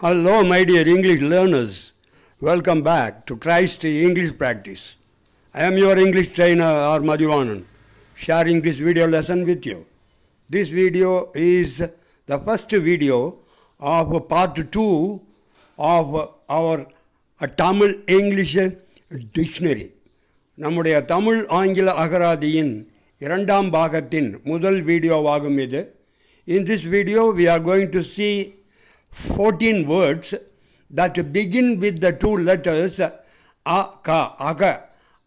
Hello, my dear English learners. Welcome back to Christ English Practice. I am your English trainer, R. Madhuvanan, sharing this video lesson with you. This video is the first video of part 2 of our Tamil English Dictionary. நம்முடைய தமிழ் ஆங்கில அகராதியின் இரண்டாம் பாகத்தின் முதல் வீடியோவாகும் இது. In this video we are going to see 14 words that begin with the two letters a, ka, aga.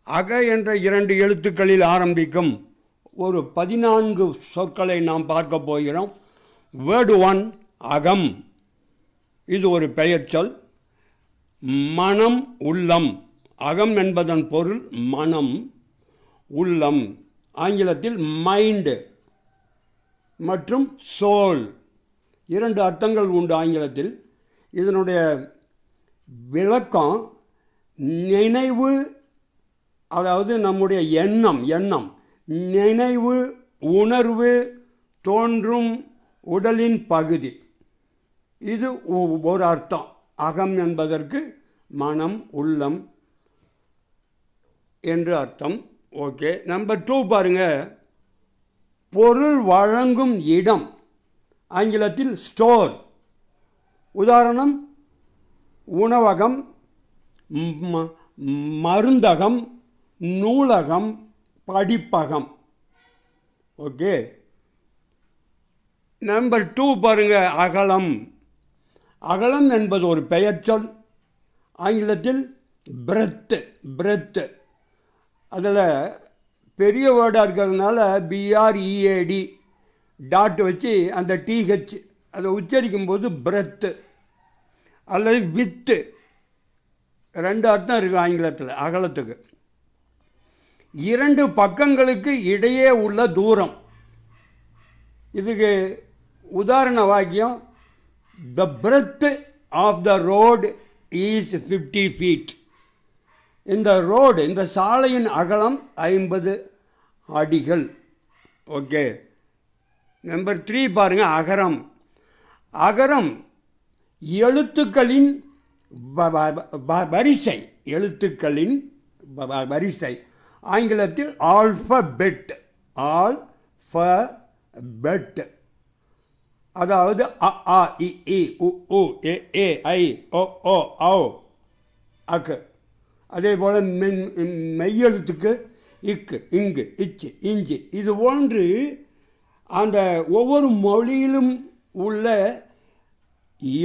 aga என்ற இரண்டு எழுத்துக்களில் ஆரம்பிக்கும் ஒரு 14 சொற்களை நாம் பார்க்க போகிறோம். Word 1 அகம். இது ஒரு பெயர்ச்சொல். மனம் உள்ளம். அகம் என்பதன் பொருள் மனம், உள்ளம். ஆங்கிலத்தில் மைண்ட் மற்றும் சோல் இரண்டு அர்த்தங்கள் உண்டு ஆங்கிலத்தில். இதனுடைய விளக்கம் நினைவு, அதாவது நம்முடைய எண்ணம், நினைவு, உணர்வு, தோன்றும் உடலின் பகுதி. இது ஒரு அர்த்தம். அகம் என்பதற்கு மனம், உள்ளம் என்று அர்த்தம். ஓகே, நம்பர் 2 பாருங்க. பொருள் வழங்கும் இடம். ஆங்கிலத்தில் ஸ்டோர். உதாரணம் உணவகம், மருந்தகம், நூலகம், படிப்பகம். ஓகே, நம்பர் 2 பாருங்க. அகலம். அகலம் என்பது ஒரு பெயர்ச்சொல். ஆங்கிலத்தில் பிரெத். அதில் பெரிய வேர்டாக இருக்கிறதுனால பிஆர்இஏடி டாட் வச்சு அந்த டிஹெச் அதை உச்சரிக்கும் போது பிரெத்து அல்லது வித்து, ரெண்டு அர்த்தம் இருக்குது ஆங்கிலத்தில் அகலத்துக்கு. இரண்டு பக்கங்களுக்கு இடையே உள்ள தூரம். இதுக்கு உதாரண வாக்கியம், the breadth of the road is 50 feet. இந்த ரோடு, இந்த சாலையின் அகலம் 50 அடிகள். ஓகே, நம்பர் 3 பாருங்க. அகரம். அகரம் எழுத்துக்களின் வரிசை. எழுத்துக்களின் வரிசை. ஆங்கிலத்தில் ஆல்ஃபபெட். ஆல்ஃபபெட் அதாவது அ, ஆ, இ, ஈ, உ, ஊ, ஏ, ஐ, ஓ, ஔ, அக்கு. அதே போல் மெய்யெழுத்துக்கு இக்கு, இங்கு, இச்சு, இஞ்சி. இது போன்று அந்த ஒவ்வொரு மொழியிலும் உள்ள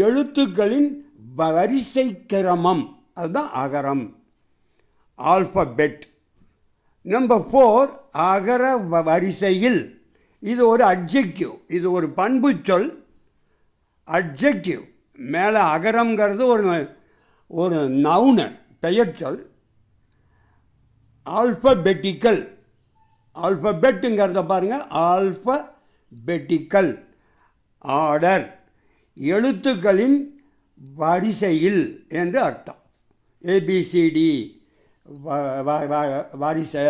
எழுத்துக்களின் வரிசை கிரமம், அதுதான் அகரம், ஆல்ஃபபெட். நம்பர் 4 அகர வரிசையில். இது ஒரு அட்ஜெக்டிவ். இது ஒரு பண்பு சொல். அட்ஜெக்டிவ் மேலே அகரம்ங்கிறது ஒரு நவுனு, பெயர்ச்சொல். ஆல்ஃபபெட்டிக்கல். ஆல்ஃபபெட்டுங்கிறத பாருங்கள். ஆல்ஃபபெட்டிக்கல் ஆர்டர், எழுத்துக்களின் வரிசையில் என்று அர்த்தம். ஏபிசிடி வரிசை,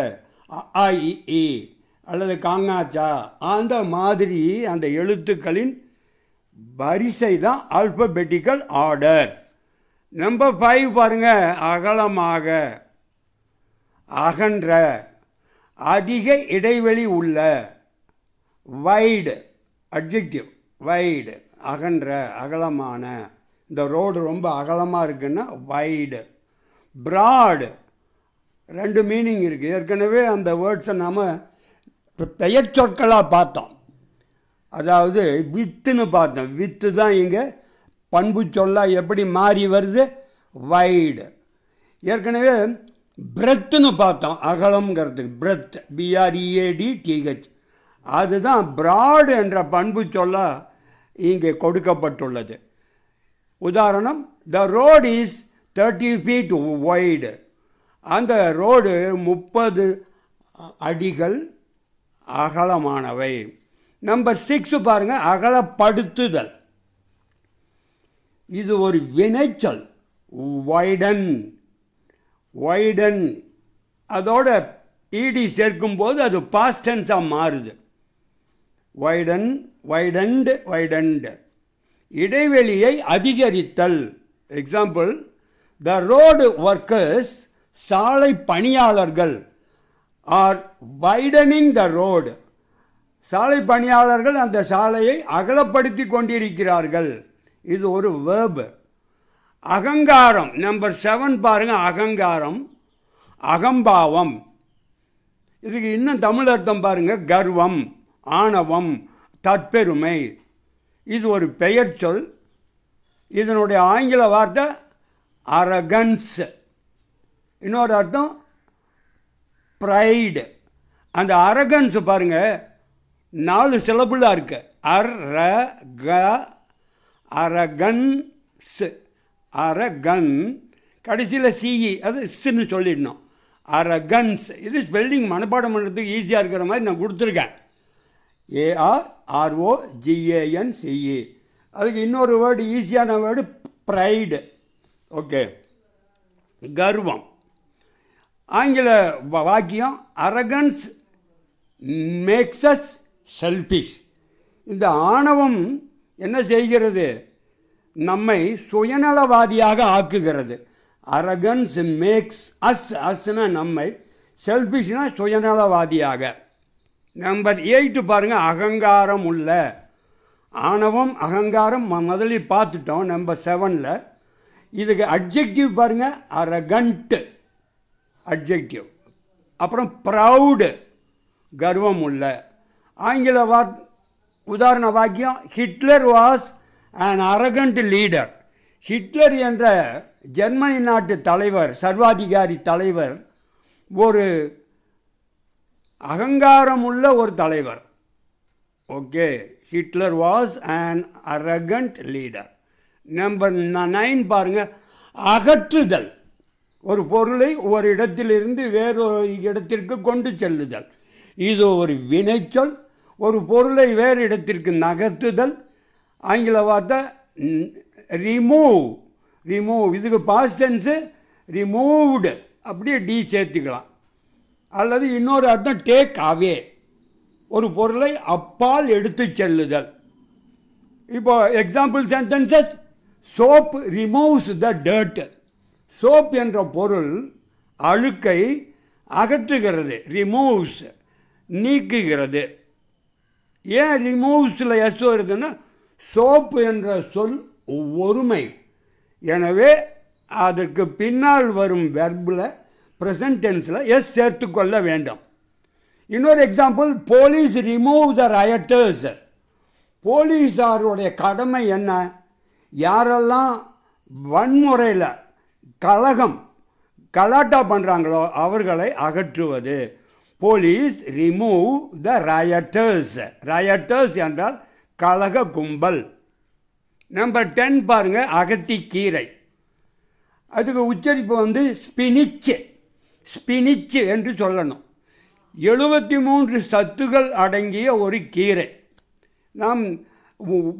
அஇஇ அல்லது காங்காச்சா, அந்த மாதிரி அந்த எழுத்துக்களின் வரிசை தான் ஆல்ஃபபெட்டிக்கல் ஆர்டர். நம்பர் 5 பாருங்க. அகலமாக, அகன்ற, அதிக இடைவெளி உள்ள. Wide adjective. வைடு அகன்ற, அகலமான. இந்த ரோடு ரொம்ப அகலமாக இருக்குன்னா வைடு. ப்ராடு ரெண்டு மீனிங் இருக்குது. ஏற்கனவே அந்த வேர்ட்ஸை நாம் பெயர் சொற்களாக பார்த்தோம். அதாவது வித்துன்னு பார்த்தோம். வித்து தான் இங்கே பண்பு சொல்லாக எப்படி மாறி வருது, வைடு. ஏற்கனவே பிரெத்துன்னு பார்த்தோம். அகலம்ங்கிறதுக்கு பிரெத், பிஆர்இஏடிடிஹெச். அதுதான் ப்ராடு என்ற பண்பு சொல்லாக இங்கே கொடுக்கப்பட்டுள்ளது. உதாரணம், த ரோடு இஸ் 30 feet வைடு. அந்த ரோடு 30 அடிகள் அகலமானவை. நம்பர் 6 பாருங்கள். அகலப்படுத்துதல். இது ஒரு வினைச்சொல். வைடன். வைடன் அதோட இடி சேர்க்கும்போது அது பாஸ்ட் டென்ஸாக மாறுது. வைடன், வைடன்டு, வைடன்டு. இடைவெளியை அதிகரித்தல். எக்ஸாம்பிள், த ரோடு ஒர்க்கர்ஸ், சாலை பணியாளர்கள், ஆர் வைடனிங் த ரோடு, சாலை பணியாளர்கள் அந்த சாலையை அகலப்படுத்தி கொண்டிருக்கிறார்கள். இது ஒரு வேர்பு. அகங்காரம், நம்பர் 7 பாருங்கள். அகங்காரம், அகம்பாவம். இதுக்கு இன்னும் தமிழ் அர்த்தம் பாருங்கள். கர்வம், ஆணவம், தற்பெருமை. இது ஒரு பெயர் சொல். இதனுடைய ஆங்கில வார்த்தை அரகன்ஸ். இன்னொரு அர்த்தம் ப்ரைடு. அந்த அரகன்ஸ் பாருங்கள் 4 சிலபிளாக இருக்கு. அரகன்ஸ், அரகன், கடைசியில் சிஇ, அது இஸ்ன்னு சொல்லிடணும். அரகன்ஸ். இது ஸ்பெல்லிங் மனப்பாடம் பண்ணுறதுக்கு ஈஸியாக இருக்கிற மாதிரி நான் கொடுத்துருக்கேன். ARROGANCE. அதுக்கு இன்னொரு வேர்டு, ஈஸியான வேர்டு ப்ரைடு. ஓகே, கர்வம். ஆங்கில வாக்கியம் அரகன்ஸ் மேக்ஸ் அஸ் செல்ஃபிஷ். இந்த ஆணவம் என்ன செய்கிறது? நம்மை சுயநலவாதியாக ஆக்குகிறது. அரகன்ஸ் மேக்ஸ் அஸ், அஸ்னா நம்மை, செல்ஃபிஷ்னா சுயநலவாதியாக. நம்பர் 8 பாருங்கள். அகங்காரம் உள்ள. ஆணவம், அகங்காரம் முதலில் பார்த்துட்டோம் நம்பர் 7ல். இதுக்கு அட்ஜெக்டிவ் பாருங்கள். Arrogant adjective. அப்புறம் ப்ரவுடு, கர்வம் உள்ள. ஆங்கில உதாரண வாக்கியம், Hitler was an arrogant leader. Hitler என்ற ஜெர்மனி நாட்டு தலைவர், சர்வாதிகாரி தலைவர், ஒரு அகங்காரமுள்ள ஒரு தலைவர். Okay, Hitler was an arrogant leader. Number 9 பாருங்கள். அகற்றுதல். ஒரு பொருளை ஒரு இடத்திலிருந்து வேறொரு இடத்திற்கு கொண்டு செல்லுதல். இது ஒரு வினைச்சொல். ஒரு பொருளை வேறு இடத்திற்கு நகர்த்துதல். ஆங்கில வார்த்தை ரிமூவ். ரிமூவ். இதுக்கு பாஸ்ட் டென்ஸு ரிமூவ்டு, அப்படியே டி சேர்த்துக்கலாம். அல்லது இன்னொரு அர்த்தம் டேக் அவே, ஒரு பொருளை அப்பால் எடுத்து செல்லுதல். இப்போ எக்ஸாம்பிள் சென்டென்சஸ். சோப் ரிமூவ்ஸ் த டர்ட். சோப் என்ற பொருள் அழுக்கை அகற்றுகிறது. ரிமூவ்ஸ், நீக்குகிறது. ஏன் ரிமூவ்ஸில் எஸ் இருக்குன்னா, சோப்பு என்ற சொல் ஒருமை. எனவே அதற்கு பின்னால் வரும் வெர்பில் ப்ரெசன்ட் டென்ஸில் எஸ் சேர்த்து கொள்ள வேண்டும். இன்னொரு எக்ஸாம்பிள், போலீஸ் ரிமூவ் த ரயட்டர்ஸ். போலீஸாருடைய கடமை என்ன? யாரெல்லாம் வன்முறையில் கலாட்டா பண்ணுறாங்களோ அவர்களை அகற்றுவது. Police remove the ரயட்டர்ஸ். ரயட்டர்ஸ் என்றால் கலக கும்பல். நம்பர் 10 பாருங்கள். அகத்திக்கீரை. அதுக்கு உச்சரிப்பு வந்து ஸ்பினிச்சு. ஸ்பினிச்சு என்று சொல்லணும். 73 சத்துக்கள் அடங்கிய ஒரு கீரை. நாம்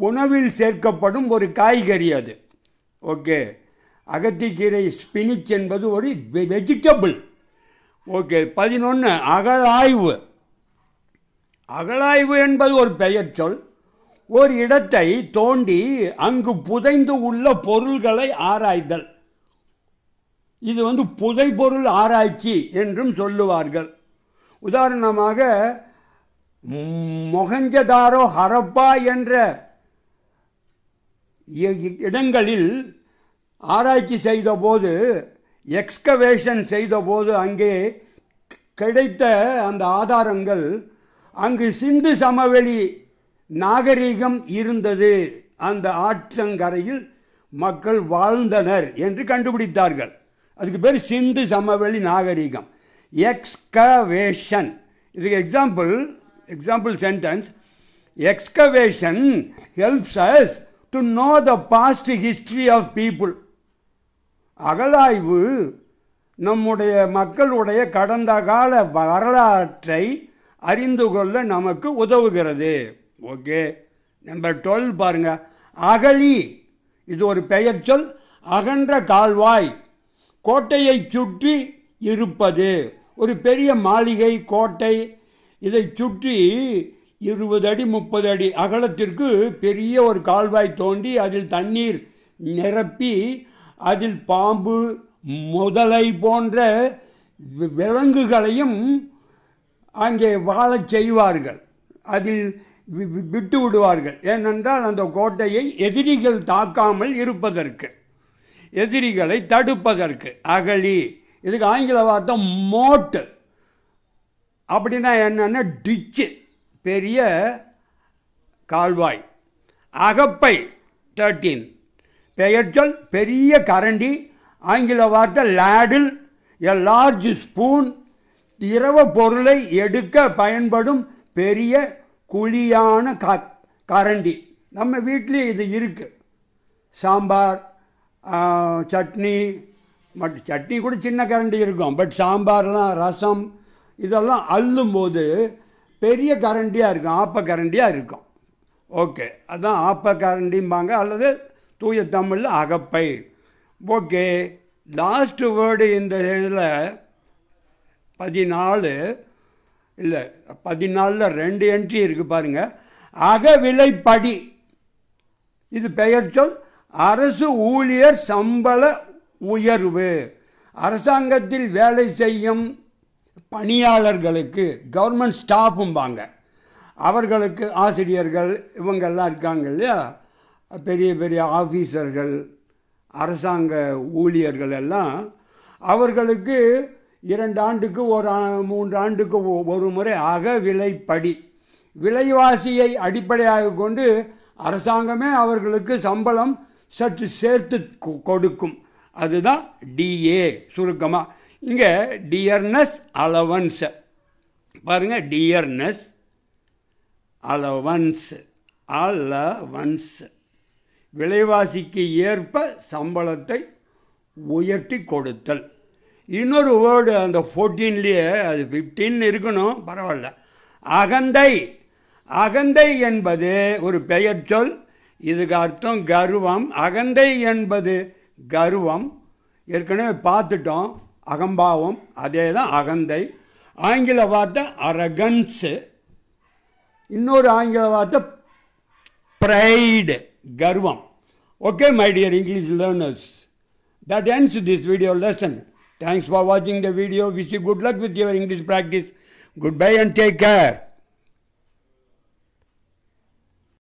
உணவில் சேர்க்கப்படும் ஒரு காய்கறி அது. ஓகே, அகத்திக்கீரை ஸ்பினிச் என்பது ஒரு வெஜிடபிள். ஓகே, 11 அகழாய்வு. அகழாய்வு என்பது ஒரு பெயர் சொல். ஒரு இடத்தை தோண்டி அங்கு புதைந்து உள்ள பொருள்களை ஆராய்தல். இது வந்து புதைபொருள் ஆராய்ச்சி என்றும் சொல்லுவார்கள். உதாரணமாக மொஹஞ்சதாரோ, ஹரப்பா என்ற இடங்களில் ஆராய்ச்சி செய்தபோது, எக்ஸ்கவேஷன் செய்தபோது அங்கே கிடைத்த அந்த ஆதாரங்கள் அங்கு சிந்து சமவெளி நாகரிகம் இருந்தது, அந்த ஆற்றங்கரையில் மக்கள் வாழ்ந்தனர் என்று கண்டுபிடித்தார்கள். அதுக்கு பேர் சிந்து சமவெளி நாகரிகம். எக்ஸ்கவேஷன். இதுக்கு example sentence. Excavation helps us to know the past history of people. அகழாய்வு நம்முடைய மக்களுடைய கடந்த கால வரலாற்றை அறிந்து கொள்ள நமக்கு உதவுகிறது. ஓகே, நம்பர் 12 பாருங்கள். அகழி. இது ஒரு பெயர் சொல். அகன்ற கால்வாய். கோட்டையை சுற்றி இருப்பது. ஒரு பெரிய மாளிகை, கோட்டை, இதை சுற்றி 20 அடி 30 அடி அகலத்திற்கு பெரிய ஒரு கால்வாய் தோண்டி அதில் தண்ணீர் நிரப்பி அதில் பாம்பு முதலை போன்ற விலங்குகளையும் அங்கே வாழச் செய்வார்கள். அதில் விட்டு விடுவார்கள். ஏனென்றால் அந்த கோட்டையை எதிரிகள் தாக்காமல் இருப்பதற்கு, எதிரிகளை தடுப்பதற்கு. அகழி, இதுக்கு ஆங்கில வார்த்தை மோட்டு. அப்படின்னா என்னென்னா டிச்சு, பெரிய கால்வாய். அகப்பை 13. பெயர்ச்சொல் பெரிய கரண்டி. ஆங்கில வார்த்தை லேடில், எ லார்ஜ் ஸ்பூன். திரவ பொருளை எடுக்க பயன்படும் பெரிய குழியான கரண்டி. நம்ம வீட்டிலே இது இருக்குது. சாம்பார், சட்னி, சட்னி கூட சின்ன கரண்டி இருக்கும். பட் சாம்பார்லாம், ரசம் இதெல்லாம் அள்ளும்போது பெரிய கரண்டியாக இருக்கும், ஆப்ப கரண்டியாக இருக்கும். ஓகே, அதுதான் ஆப்ப கரண்டிம்பாங்க, அல்லது தூய தமிழில் அகப்பை. ஓகே, லாஸ்ட் வேர்டு இந்த இதில் 14 இல்லை 14ல் 2 என்ட்ரி இருக்குது பாருங்கள். அகவிலைப்படி, இது பெயர் சொல். அரசு ஊழியர் சம்பள உயர்வு. அரசாங்கத்தில் வேலை செய்யும் பணியாளர்களுக்கு, கவர்மெண்ட் ஸ்டாஃபும்பாங்க, அவர்களுக்கு, ஆசிரியர்கள் இவங்கெல்லாம் இருக்காங்க இல்லையா, பெரிய பெரிய ஆஃபீஸர்கள், அரசாங்க ஊழியர்கள் எல்லாம், அவர்களுக்கு 2 ஆண்டுக்கு 3 ஆண்டுக்கு ஒரு முறை அகவிலைப்படி, விலைவாசியை அடிப்படையாக கொண்டு அரசாங்கமே அவர்களுக்கு சம்பளம் சற்று சேர்த்து கொடுக்கும். அதுதான் டிஏ சுருக்கமாக. இங்கே டியர்னஸ் அலவன்ஸ் பாருங்கள். டியர்னஸ் அலவன்ஸ், விலைவாசிக்கு ஏற்ப சம்பளத்தை உயர்த்தி கொடுத்தல். இன்னொரு வேர்டு அந்த 14லேயே, அது 15 இருக்கணும், பரவாயில்ல. அகந்தை. அகந்தை என்பது ஒரு பெயர் சொல். இதுக்கு அர்த்தம் கர்வம். அகந்தை என்பது கர்வம், ஏற்கனவே பார்த்துட்டோம். அகம்பாவம், அதே தான் அகந்தை. ஆங்கில வார்த்தை அரகன்ஸு. இன்னொரு ஆங்கில வார்த்தை ப்ரைடு, கர்வம். Okay, my dear English learners, that ends this video lesson. Thanks for watching the video. Wish you good luck with your English practice. Goodbye and take care.